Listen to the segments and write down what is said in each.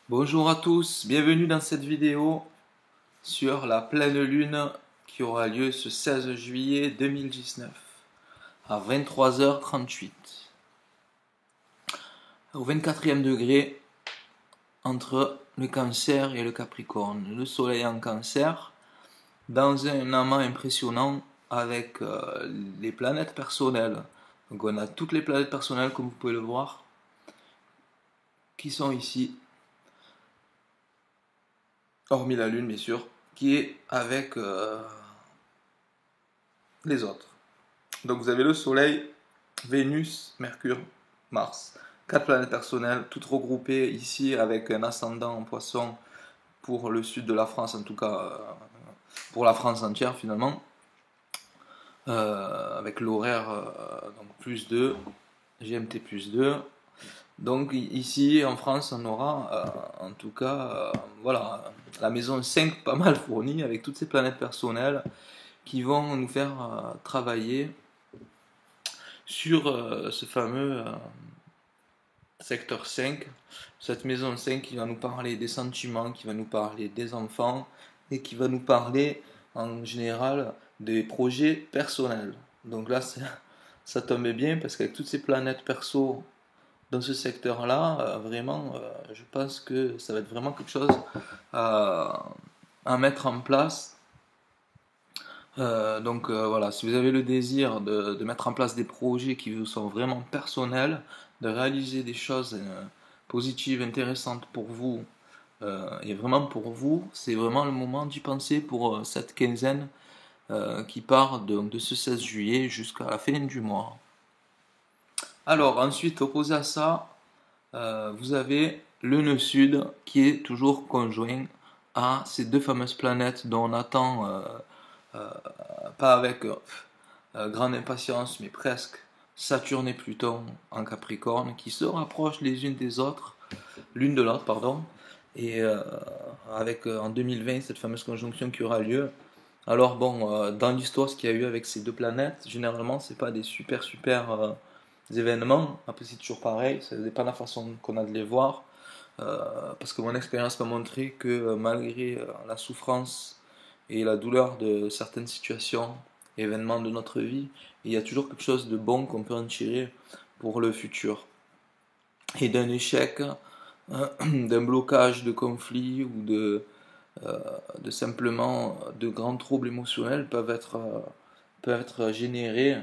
Bonjour à tous, bienvenue dans cette vidéo sur la pleine lune qui aura lieu ce 16 juillet 2019 à 23h38 au 24e degré entre le Cancer et le Capricorne. Le soleil en Cancer dans un amas impressionnant avec les planètes personnelles. Donc on a toutes les planètes personnelles comme vous pouvez le voir qui sont ici, hormis la lune bien sûr, qui est avec les autres. Donc vous avez le Soleil, Vénus, Mercure, Mars. Quatre planètes personnelles, toutes regroupées ici avec un ascendant en Poisson pour le sud de la France, en tout cas pour la France entière finalement. Avec l'horaire donc plus 2, GMT plus 2. Donc ici en France on aura en tout cas voilà, la maison 5 pas mal fournie avec toutes ces planètes personnelles qui vont nous faire travailler sur ce fameux secteur 5, cette maison 5 qui va nous parler des sentiments, qui va nous parler des enfants et qui va nous parler en général des projets personnels. Donc là, ça tombe bien parce qu'avec toutes ces planètes perso dans ce secteur-là, vraiment, je pense que ça va être vraiment quelque chose à mettre en place. Voilà, si vous avez le désir de mettre en place des projets qui vous sont vraiment personnels, de réaliser des choses positives, intéressantes pour vous, et vraiment pour vous, c'est vraiment le moment d'y penser pour cette quinzaine qui part de ce 16 juillet jusqu'à la fin du mois. Alors ensuite, opposé à ça, vous avez le nœud sud qui est toujours conjoint à ces deux fameuses planètes dont on attend, pas avec grande impatience, mais presque, Saturne et Pluton en Capricorne, qui se rapprochent les unes des autres, l'une de l'autre, pardon, et avec en 2020 cette fameuse conjonction qui aura lieu. Alors bon, dans l'histoire, ce qu'il y a eu avec ces deux planètes, généralement, c'est pas des super événements. Après, c'est toujours pareil, ça dépend de la façon qu'on a de les voir. Parce que mon expérience m'a montré que malgré la souffrance et la douleur de certaines situations, événements de notre vie, il y a toujours quelque chose de bon qu'on peut en tirer pour le futur. Et d'un échec, d'un blocage de conflit ou de simplement de grands troubles émotionnels peuvent être générés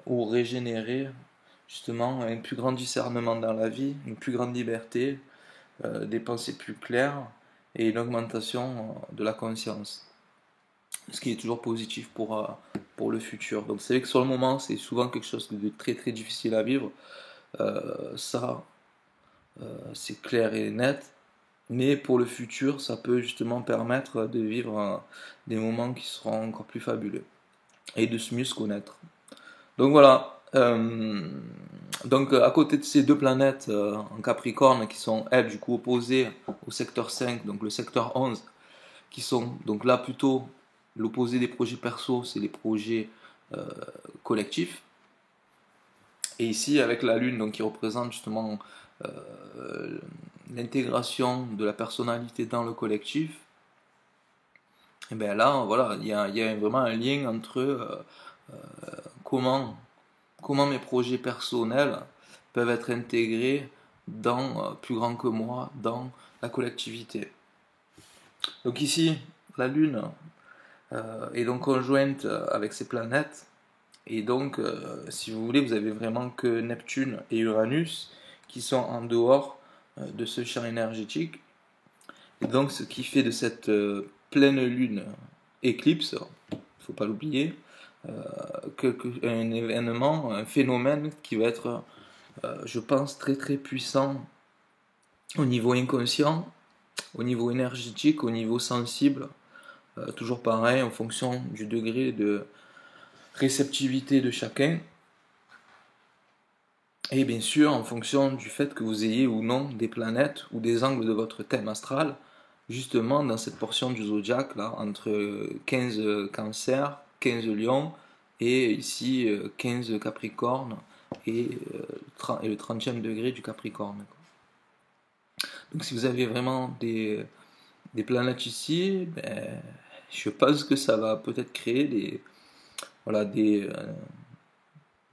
ou régénérés justement un plus grand discernement dans la vie, une plus grande liberté, des pensées plus claires et une augmentation de la conscience. Ce qui est toujours positif pour le futur. Donc c'est vrai que sur le moment, c'est souvent quelque chose de très très difficile à vivre. Ça, c'est clair et net. Mais pour le futur, ça peut justement permettre de vivre des moments qui seront encore plus fabuleux et de mieux se connaître. Donc voilà. Donc à côté de ces deux planètes en Capricorne qui sont elles du coup opposées au secteur 5, donc le secteur 11, qui sont donc là plutôt l'opposé des projets perso, c'est les projets collectifs. Et ici avec la Lune donc qui représente justement l'intégration de la personnalité dans le collectif, et bien là voilà il y a vraiment un lien entre comment mes projets personnels peuvent être intégrés dans plus grand que moi, dans la collectivité. Donc ici, la Lune est donc conjointe avec ces planètes, et donc si vous voulez, vous avez vraiment que Neptune et Uranus qui sont en dehors de ce champ énergétique. Et donc ce qui fait de cette pleine Lune éclipse, il ne faut pas l'oublier, un événement, un phénomène qui va être, je pense, très très puissant au niveau inconscient, au niveau énergétique, au niveau sensible, toujours pareil en fonction du degré de réceptivité de chacun, et bien sûr en fonction du fait que vous ayez ou non des planètes ou des angles de votre thème astral, justement dans cette portion du zodiaque, là, entre 15 Cancer, 15 Lion, et ici 15 Capricorne, et le 30e degré du Capricorne. Donc si vous avez vraiment des planètes ici, ben, je pense que ça va peut-être créer voilà, des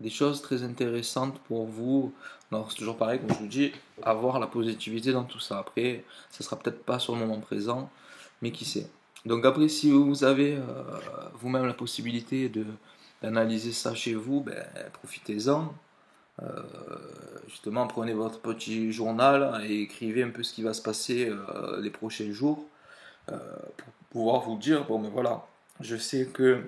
choses très intéressantes pour vous. Alors c'est toujours pareil, comme je vous dis, avoir la positivité dans tout ça. Après, ça sera peut-être pas sur le moment présent, mais qui sait. Donc après, si vous avez vous-même la possibilité d'analyser ça chez vous, ben, profitez-en. Euh, Justement, prenez votre petit journal et écrivez un peu ce qui va se passer les prochains jours pour pouvoir vous dire, bon, mais voilà, je sais que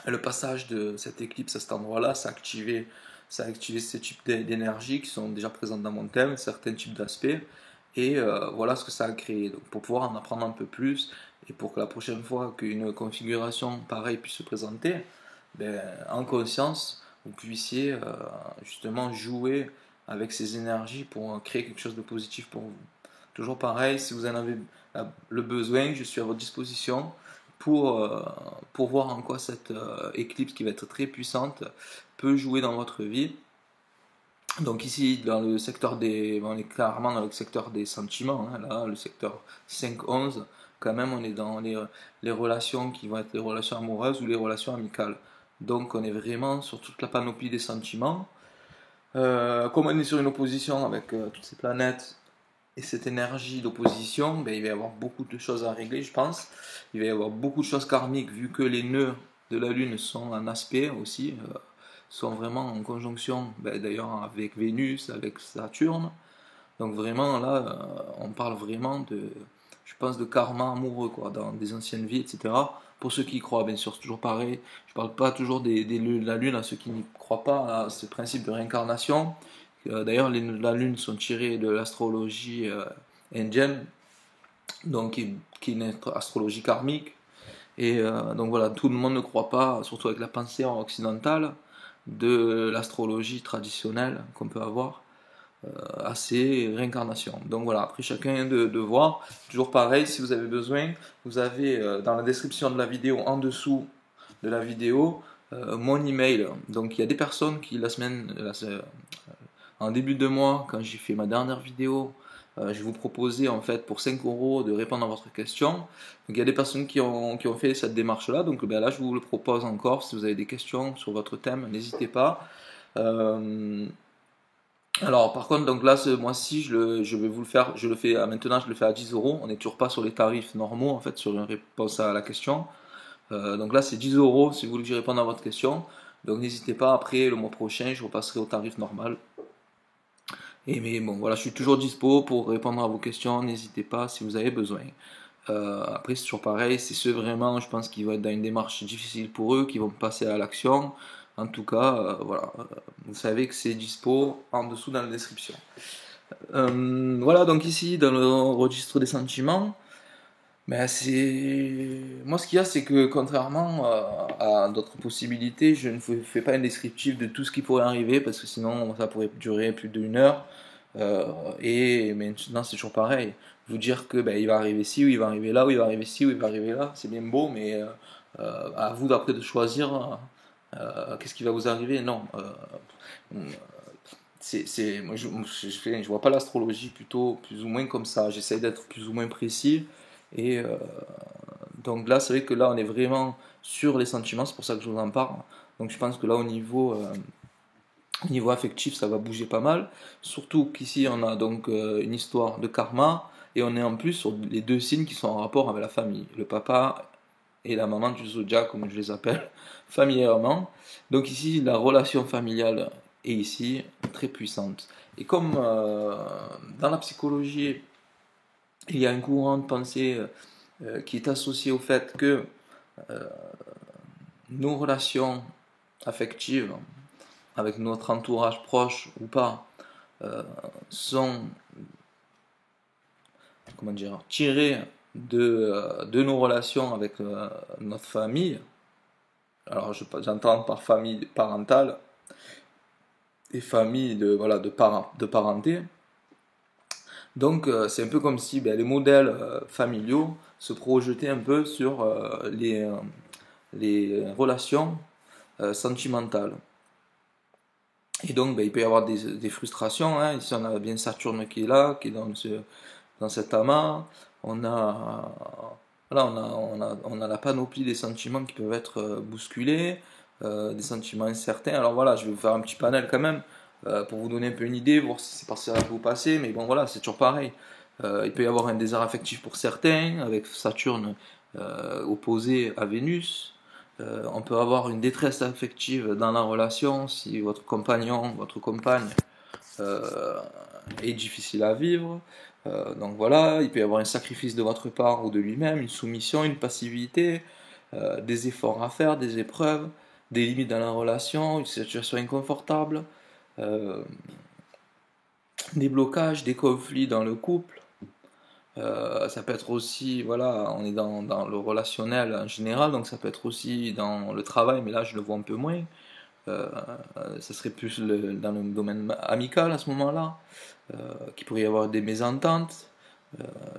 le passage de cette éclipse à cet endroit-là, ça a activé ces types d'énergie qui sont déjà présentes dans mon thème, certains types d'aspects, et voilà ce que ça a créé. Donc, pour pouvoir en apprendre un peu plus, et pour que la prochaine fois qu'une configuration pareille puisse se présenter, ben, en conscience, vous puissiez justement jouer avec ces énergies pour créer quelque chose de positif pour vous. Toujours pareil, si vous en avez le besoin, je suis à votre disposition pour, euh, pour voir en quoi cette éclipse qui va être très puissante peut jouer dans votre vie. Donc ici, dans le secteur on est clairement dans le secteur des sentiments, hein, là, le secteur 5-11, quand même on est dans les relations qui vont être les relations amoureuses ou les relations amicales. Donc on est vraiment sur toute la panoplie des sentiments. Comme on est sur une opposition avec toutes ces planètes et cette énergie d'opposition, ben, il va y avoir beaucoup de choses à régler, je pense. Il va y avoir beaucoup de choses karmiques, vu que les nœuds de la Lune sont en aspect aussi, sont vraiment en conjonction, ben, d'ailleurs avec Vénus, avec Saturne. Donc vraiment là, on parle vraiment je pense, de karma amoureux, quoi, dans des anciennes vies, etc. Pour ceux qui y croient, bien sûr, c'est toujours pareil. Je parle pas toujours de la Lune à ceux qui n'y croient pas à ce principe de réincarnation. D'ailleurs, les nœuds de la Lune sont tirés de l'astrologie indienne, donc qui est une astrologie karmique. Et donc voilà, tout le monde ne croit pas, surtout avec la pensée occidentale, de l'astrologie traditionnelle qu'on peut avoir à ces réincarnations. Donc voilà, après chacun de voir. Toujours pareil, si vous avez besoin, vous avez dans la description de la vidéo, en dessous de la vidéo, mon email. Donc il y a des personnes qui en début de mois, quand j'ai fait ma dernière vidéo, je vous proposais en fait pour 5 euros de répondre à votre question. Donc il y a des personnes qui ont fait cette démarche-là. Donc ben, là, je vous le propose encore. Si vous avez des questions sur votre thème, n'hésitez pas. Euh, alors par contre, donc là, ce mois-ci, je vais vous le faire. Je le fais maintenant, je le fais à 10 euros. On n'est toujours pas sur les tarifs normaux en fait sur une réponse à la question. Donc là, c'est 10 euros si vous voulez que je réponde à votre question. Donc n'hésitez pas. Après, le mois prochain, je repasserai au tarif normal. Et mais bon, voilà, je suis toujours dispo pour répondre à vos questions. N'hésitez pas si vous avez besoin. Après, c'est toujours pareil. C'est ceux vraiment, je pense, qui vont être dans une démarche difficile pour eux, qui vont passer à l'action. En tout cas, voilà, vous savez que c'est dispo en dessous dans la description. Voilà, donc ici, dans le registre des sentiments, ben c'est moi ce qu'il y a, c'est que contrairement à d'autres possibilités, je ne fais pas un descriptif de tout ce qui pourrait arriver parce que sinon ça pourrait durer plus d'une heure. Et maintenant c'est toujours pareil. Vous dire que ben, il va arriver ci ou il va arriver là ou il va arriver ci ou il va arriver là, c'est bien beau, mais à vous d'après de choisir qu'est-ce qui va vous arriver. Non, moi je vois pas l'astrologie plutôt plus ou moins comme ça. J'essaie d'être plus ou moins précis et donc là, c'est vrai que là, on est vraiment sur les sentiments, c'est pour ça que je vous en parle. Donc je pense que là, au niveau affectif, ça va bouger pas mal. Surtout qu'ici, on a donc une histoire de karma, et on est en plus sur les deux signes qui sont en rapport avec la famille, le papa et la maman du zodiaque, comme je les appelle, familièrement. Donc ici, la relation familiale est ici très puissante. Et comme dans la psychologie, il y a un courant de pensée qui est associé au fait que nos relations affectives avec notre entourage proche ou pas sont, comment dire, tirées de nos relations avec notre famille. Alors j'entends par famille parentale et famille voilà, de parenté. Donc c'est un peu comme si ben, les modèles familiaux se projetaient un peu sur les relations sentimentales. Et donc ben, il peut y avoir des frustrations. Hein. Ici on a bien Saturne qui est là, qui est dans cet amas, on a, voilà, on a la panoplie des sentiments qui peuvent être bousculés, des sentiments incertains. Alors voilà, je vais vous faire un petit panel quand même, pour vous donner un peu une idée, voir si c'est par ça que vous passez, mais bon voilà, c'est toujours pareil. Il peut y avoir un désert affectif pour certains, avec Saturne opposé à Vénus. On peut avoir une détresse affective dans la relation si votre compagnon, votre compagne euh, est difficile à vivre. Donc voilà, il peut y avoir un sacrifice de votre part ou de lui-même, une soumission, une passivité, des efforts à faire, des épreuves, des limites dans la relation, une situation inconfortable, euh, des blocages, des conflits dans le couple. Ça peut être aussi, voilà, on est dans le relationnel en général, donc ça peut être aussi dans le travail, mais là je le vois un peu moins. Euh, Ça serait plus dans le domaine amical à ce moment-là, qu'il pourrait y avoir des mésententes,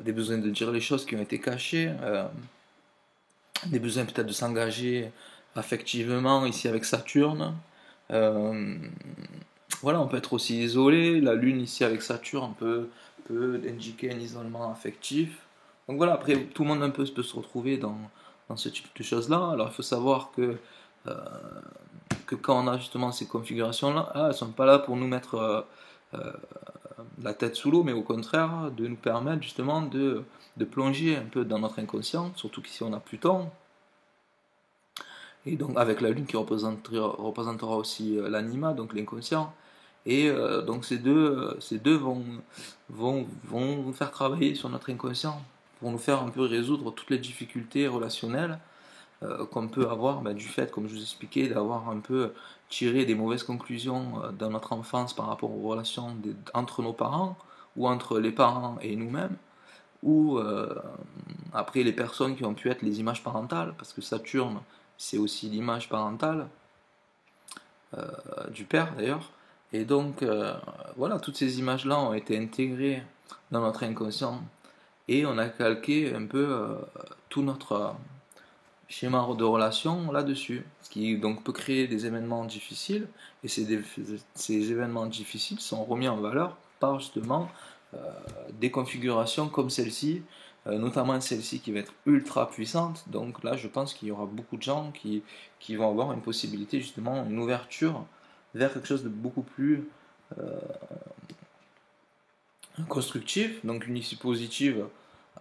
des besoins de dire les choses qui ont été cachées, des besoins peut-être de s'engager affectivement ici avec Saturne. Euh, voilà, on peut être aussi isolé, la Lune ici avec Saturne peut indiquer un isolement affectif. Donc voilà, après tout le monde un peu peut se retrouver dans ce type de choses-là. Alors il faut savoir euh, que quand on a justement ces configurations-là, elles ne sont pas là pour nous mettre euh, la tête sous l'eau, mais au contraire de nous permettre justement de plonger un peu dans notre inconscient, surtout qu'ici on a Pluton, et donc avec la Lune qui représentera aussi l'anima, donc l'inconscient. Et donc ces deux vont nous faire travailler sur notre inconscient, pour nous faire un peu résoudre toutes les difficultés relationnelles qu'on peut avoir du fait, comme je vous expliquais, d'avoir un peu tiré des mauvaises conclusions dans notre enfance par rapport aux relations entre nos parents, ou entre les parents et nous-mêmes, ou après les personnes qui ont pu être les images parentales, parce que Saturne, c'est aussi l'image parentale, du père d'ailleurs. Et donc, voilà, toutes ces images-là ont été intégrées dans notre inconscient, et on a calqué un peu tout notre schéma de relation là-dessus, ce qui donc peut créer des événements difficiles, et ces événements difficiles sont remis en valeur par justement euh, des configurations comme celle-ci, notamment celle-ci qui va être ultra puissante. Donc là, je pense qu'il y aura beaucoup de gens qui vont avoir une possibilité, justement, une ouverture vers quelque chose de beaucoup plus constructif, donc une issue positive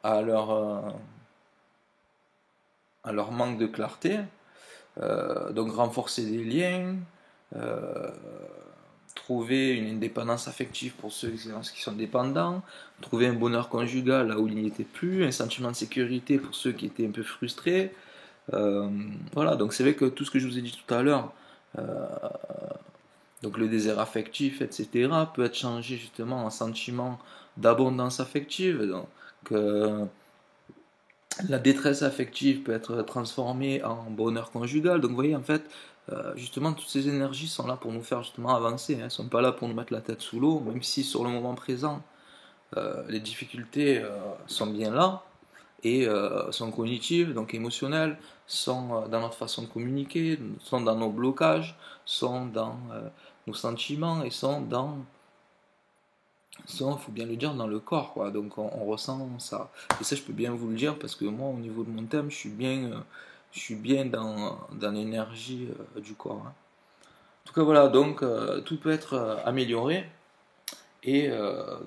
à à leur manque de clarté. Donc renforcer des liens, euh, trouver une indépendance affective pour ceux qui sont dépendants, trouver un bonheur conjugal là où il n'y était plus, un sentiment de sécurité pour ceux qui étaient un peu frustrés. Euh, voilà, donc c'est vrai que tout ce que je vous ai dit tout à l'heure, euh, donc le désir affectif, etc., peut être changé justement en sentiment d'abondance affective. Donc, la détresse affective peut être transformée en bonheur conjugal. Donc vous voyez, en fait, justement, toutes ces énergies sont là pour nous faire justement avancer. Elles ne sont pas là pour nous mettre la tête sous l'eau, même si sur le moment présent, les difficultés sont bien là, et sont cognitives, donc émotionnelles, sont dans notre façon de communiquer, sont dans nos blocages, sont dans nos sentiments, et il faut bien le dire, dans le corps, quoi. Donc on ressent ça. Et ça, je peux bien vous le dire parce que moi, au niveau de mon thème, je suis bien dans l'énergie du corps, hein. En tout cas, voilà, donc tout peut être amélioré. Et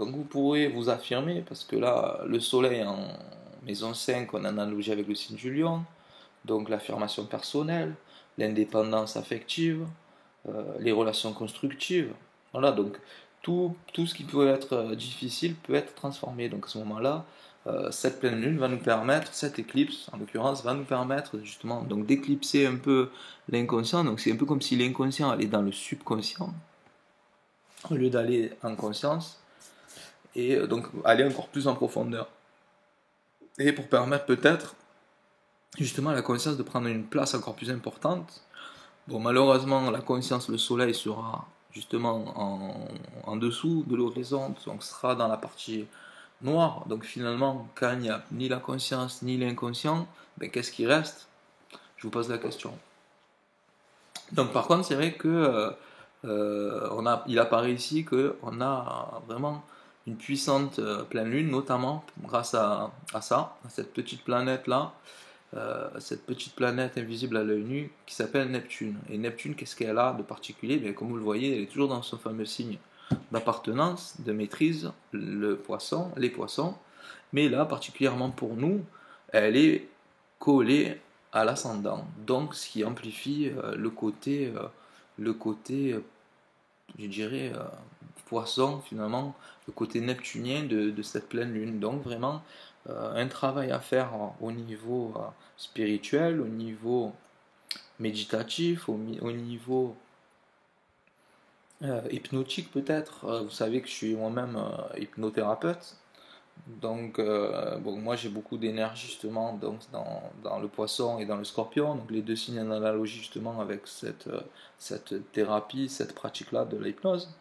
donc vous pourrez vous affirmer, parce que là, le soleil en maison 5, on a une analogie avec le signe du lion, donc l'affirmation personnelle, l'indépendance affective, les relations constructives. Voilà, donc tout ce qui peut être difficile peut être transformé. Donc à ce moment-là, cette pleine lune va nous permettre, cette éclipse en l'occurrence, va nous permettre justement donc d'éclipser un peu l'inconscient. Donc c'est un peu comme si l'inconscient allait dans le subconscient au lieu d'aller en conscience, et donc aller encore plus en profondeur. Et pour permettre peut-être justement à la conscience de prendre une place encore plus importante. Bon, malheureusement, la conscience, le soleil sera justement en dessous de l'horizon, donc sera dans la partie noire. Donc finalement, quand il n'y a ni la conscience ni l'inconscient, ben, qu'est-ce qui reste? Je vous pose la question. Donc par contre, c'est vrai que il apparaît ici qu'on a vraiment une puissante pleine lune, notamment grâce à ça, à cette petite planète-là, cette petite planète invisible à l'œil nu qui s'appelle Neptune. Et Neptune, qu'est-ce qu'elle a de particulier? Bien, comme vous le voyez, elle est toujours dans son fameux signe d'appartenance, de maîtrise, le poisson, les poissons. Mais là, particulièrement pour nous, elle est collée à l'ascendant. Donc, ce qui amplifie le côté je dirais, poisson, finalement, le côté neptunien de cette pleine lune. Donc, vraiment, un travail à faire au niveau spirituel, au niveau méditatif, au niveau hypnotique peut-être. Vous savez que je suis moi-même hypnothérapeute. Donc, bon, moi j'ai beaucoup d'énergie justement donc, dans le poisson et dans le scorpion, donc les deux signes en analogie justement avec cette thérapie, cette pratique-là de l'hypnose.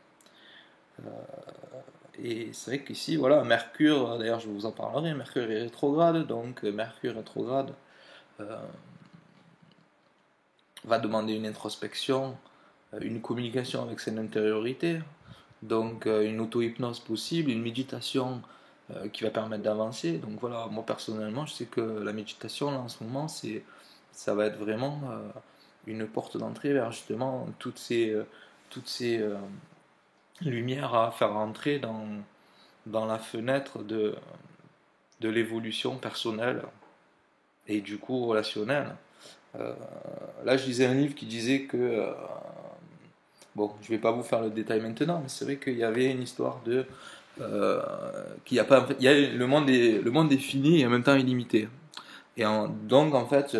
Et c'est vrai qu'ici, voilà, Mercure, d'ailleurs je vous en parlerai, Mercure est rétrograde, donc Mercure rétrograde euh, va demander une introspection, une communication avec son intériorité, donc une auto-hypnose possible, une méditation qui va permettre d'avancer. Donc voilà, moi personnellement, je sais que la méditation là en ce moment, ça va être vraiment une porte d'entrée vers justement toutes ces lumières à faire rentrer dans la fenêtre de l'évolution personnelle et du coup relationnelle. Euh, Là, je lisais un livre qui disait que bon, je vais pas vous faire le détail maintenant, mais c'est vrai qu'il y avait une histoire de euh, qu'il y a pas, en fait, il y a, le monde est fini et en même temps illimité. Donc en fait,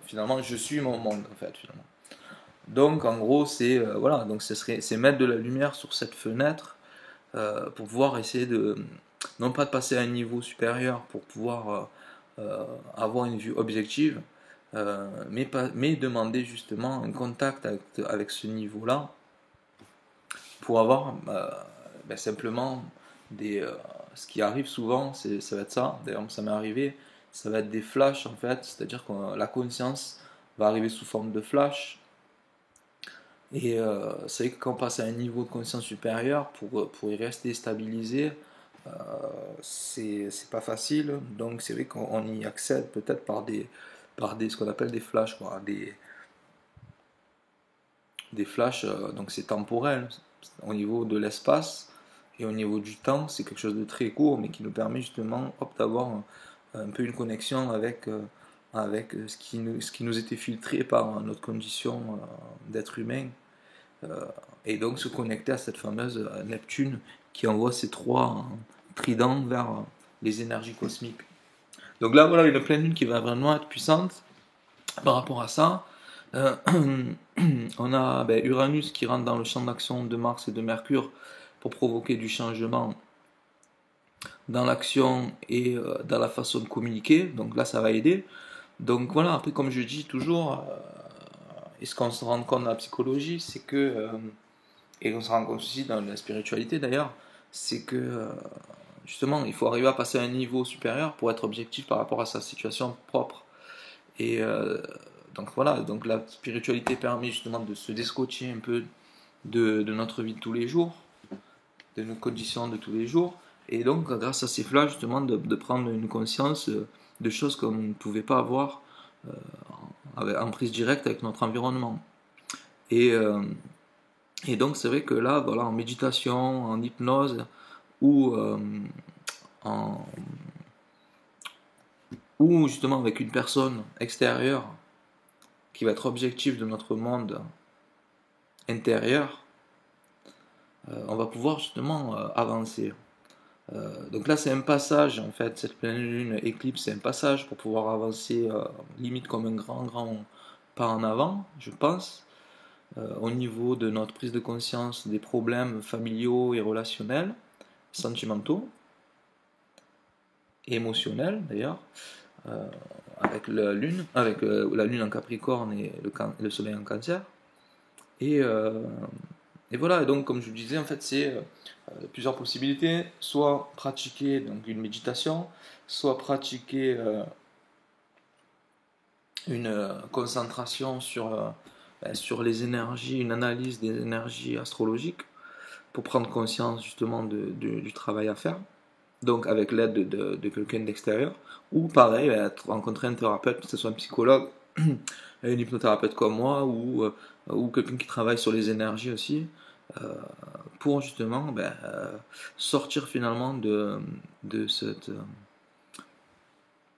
finalement, je suis mon monde en fait finalement. Donc en gros, voilà, donc c'est mettre de la lumière sur cette fenêtre pour pouvoir essayer de non pas de passer à un niveau supérieur pour pouvoir avoir une vue objective, mais demander justement un contact avec ce niveau-là pour avoir simplement ce qui arrive souvent, ça va être ça, d'ailleurs ça m'est arrivé, ça va être des flashs en fait, c'est-à-dire que la conscience va arriver sous forme de flash, et c'est vrai que quand on passe à un niveau de conscience supérieur, pour y rester stabilisé, euh, c'est pas facile, donc c'est vrai qu'on y accède peut-être par ce qu'on appelle des flashs, quoi, des flashs, donc c'est temporel. Au niveau de l'espace et au niveau du temps, c'est quelque chose de très court, mais qui nous permet justement d'avoir un peu une connexion avec ce qui nous était filtré par notre condition d'être humain. Euh, et donc se connecter à cette fameuse Neptune qui envoie ces trois tridents vers les énergies cosmiques. Donc là, voilà une pleine lune qui va vraiment être puissante par rapport à ça. Euh, on a Uranus qui rentre dans le champ d'action de Mars et de Mercure pour provoquer du changement dans l'action et dans la façon de communiquer. Donc là, ça va aider. Donc voilà, après, comme je dis toujours, et ce qu'on se rend compte dans la psychologie, c'est que, et on se rend compte aussi dans la spiritualité d'ailleurs, c'est que justement, il faut arriver à passer à un niveau supérieur pour être objectif par rapport à sa situation propre. Et donc voilà, donc la spiritualité permet justement de se descotcher un peu de notre vie de tous les jours, de nos conditions de tous les jours, et donc grâce à ces flashs justement de prendre une conscience de choses qu'on ne pouvait pas avoir en prise directe avec notre environnement. Et, euh, et donc c'est vrai que là, voilà, en méditation, en hypnose ou en, ou justement avec une personne extérieure qui va être objectif de notre monde intérieur, on va pouvoir justement avancer. Donc là, c'est un passage, en fait, cette pleine lune éclipse, c'est un passage pour pouvoir avancer limite comme un grand, grand pas en avant, je pense, au niveau de notre prise de conscience des problèmes familiaux et relationnels, sentimentaux et émotionnels d'ailleurs, euh, avec la lune en Capricorne et le Soleil en Cancer. Et, euh, et voilà, et donc comme je vous disais, en fait, c'est plusieurs possibilités, soit pratiquer donc une méditation, soit pratiquer une concentration sur les énergies, une analyse des énergies astrologiques, pour prendre conscience justement du travail à faire, donc avec l'aide de quelqu'un d'extérieur, ou pareil, rencontrer un thérapeute, que ce soit un psychologue, un hypnothérapeute comme moi, ou quelqu'un qui travaille sur les énergies aussi, euh, pour justement sortir finalement de cette,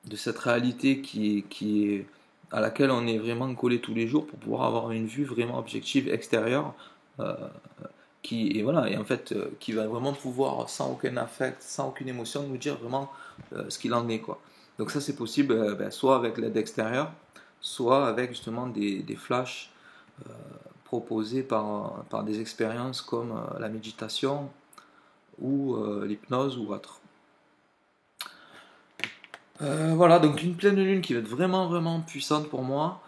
de cette réalité qui est, à laquelle on est vraiment collé tous les jours pour pouvoir avoir une vue vraiment objective extérieure euh, et voilà, et en fait qui va vraiment pouvoir sans aucun affect, sans aucune émotion nous dire vraiment ce qu'il en est quoi. Donc ça c'est possible soit avec l'aide extérieure, soit avec justement des flashs proposés par des expériences comme la méditation ou l'hypnose ou autre. Voilà, donc une pleine lune qui va être vraiment vraiment puissante pour moi.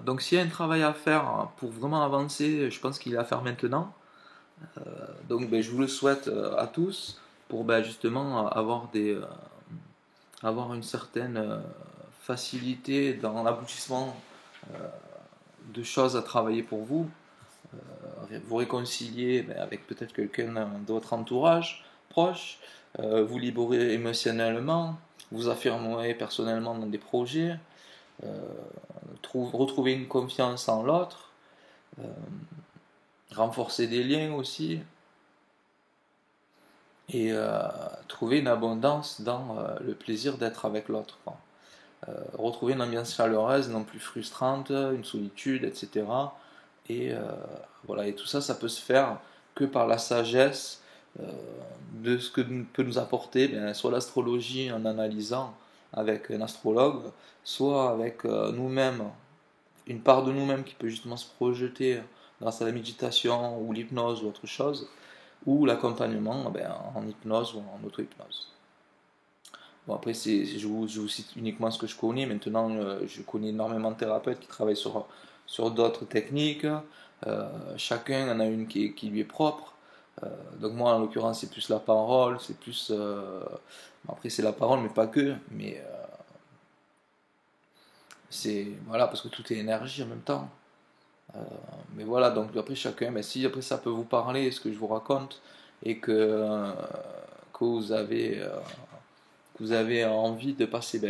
Donc s'il y a un travail à faire pour vraiment avancer, je pense qu'il est à faire maintenant. Donc je vous le souhaite à tous pour justement avoir une certaine facilité dans l'aboutissement de choses à travailler pour vous. Vous réconcilier avec peut-être quelqu'un de votre entourage proche, vous libérer émotionnellement, vous affirmer personnellement dans des projets, euh, retrouver une confiance en l'autre, euh, renforcer des liens aussi, et trouver une abondance dans le plaisir d'être avec l'autre. Retrouver une ambiance chaleureuse, non plus frustrante, une solitude, etc. Et voilà, et tout ça, ça peut se faire que par la sagesse euh, de ce que peut nous apporter soit l'astrologie en analysant avec un astrologue, soit avec nous-mêmes, une part de nous-mêmes qui peut justement se projeter grâce à la méditation ou l'hypnose ou autre chose, ou l'accompagnement en hypnose ou en auto-hypnose. Bon, après, je vous cite uniquement ce que je connais. Maintenant, je connais énormément de thérapeutes qui travaillent sur d'autres techniques. Chacun en a une qui lui est propre. Donc moi, en l'occurrence, c'est plus la parole, c'est plus... après, c'est la parole, mais pas que. Mais c'est... Voilà, parce que tout est énergie en même temps. Euh, mais voilà, donc après, chacun, si après ça peut vous parler, ce que je vous raconte, et que vous avez envie de passer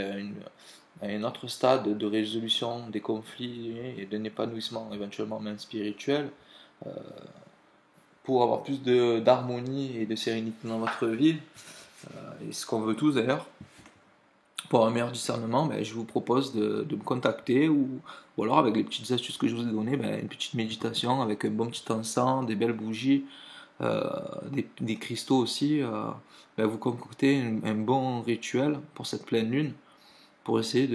à un autre stade de résolution des conflits et d'un épanouissement éventuellement même spirituel, euh, pour avoir plus d'harmonie et de sérénité dans votre vie, et ce qu'on veut tous d'ailleurs, pour un meilleur discernement, je vous propose de me contacter ou alors avec les petites astuces que je vous ai données, une petite méditation avec un bon petit encens, des belles bougies, des cristaux aussi, vous concoctez un bon rituel pour cette pleine lune pour essayer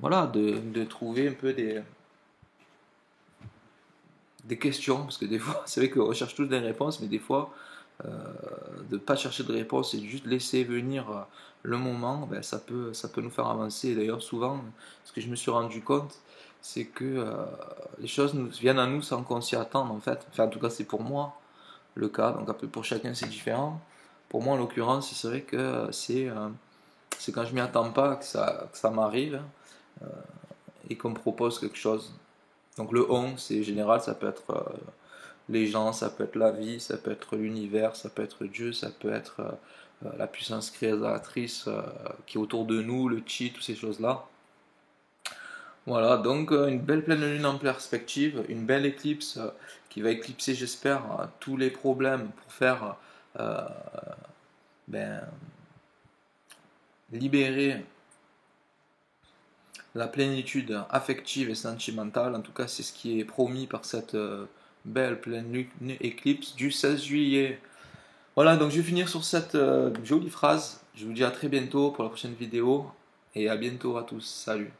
voilà, de trouver un peu des questions, parce que des fois, c'est vrai qu'on recherche tous des réponses, mais des fois, de ne pas chercher de réponse et de juste laisser venir le moment, ça peut nous faire avancer. Et d'ailleurs, souvent, ce que je me suis rendu compte, c'est que les choses viennent à nous sans qu'on s'y attende, en fait. Enfin, en tout cas, c'est pour moi le cas. Donc, après, pour chacun, c'est différent. Pour moi, en l'occurrence, c'est vrai que c'est quand je m'y attends pas que ça m'arrive et qu'on me propose quelque chose. Donc le on, c'est général, ça peut être les gens, ça peut être la vie, ça peut être l'univers, ça peut être Dieu, ça peut être la puissance créatrice qui est autour de nous, le chi, toutes ces choses-là. Voilà, donc une belle pleine lune en perspective, une belle éclipse qui va éclipser, j'espère, tous les problèmes pour faire euh, ben, libérer la plénitude affective et sentimentale. En tout cas, c'est ce qui est promis par cette belle pleine lune éclipse du 16 juillet. Voilà, donc je vais finir sur cette jolie phrase. Je vous dis à très bientôt pour la prochaine vidéo et à bientôt à tous. Salut.